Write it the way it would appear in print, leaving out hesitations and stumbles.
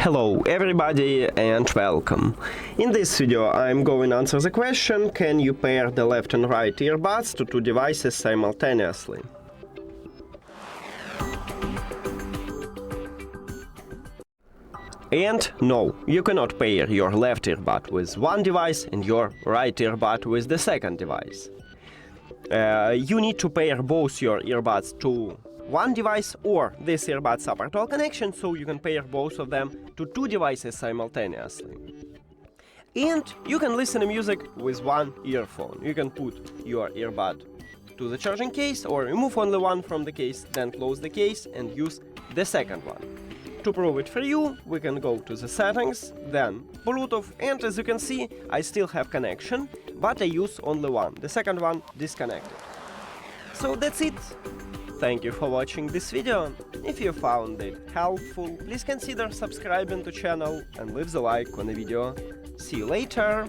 Hello everybody and welcome. In this video I'm going to answer the question: can you pair the left and right earbuds to two devices simultaneously? And no, you cannot pair your left earbud with one device and your right earbud with the second device. You need to pair both your earbuds to one device, or this earbud support all connection, so you can pair both of them to two devices simultaneously. And you can listen to music with one earphone. You can put your earbud to the charging case or remove only one from the case, then close the case and use the second one. To prove it for you, we can go to the settings, then Bluetooth, and as you can see, I still have connection, but I use only one, the second one disconnected. So that's it. Thank you for watching this video. If you found it helpful, please consider subscribing to channel and leave the like on the video. See you later!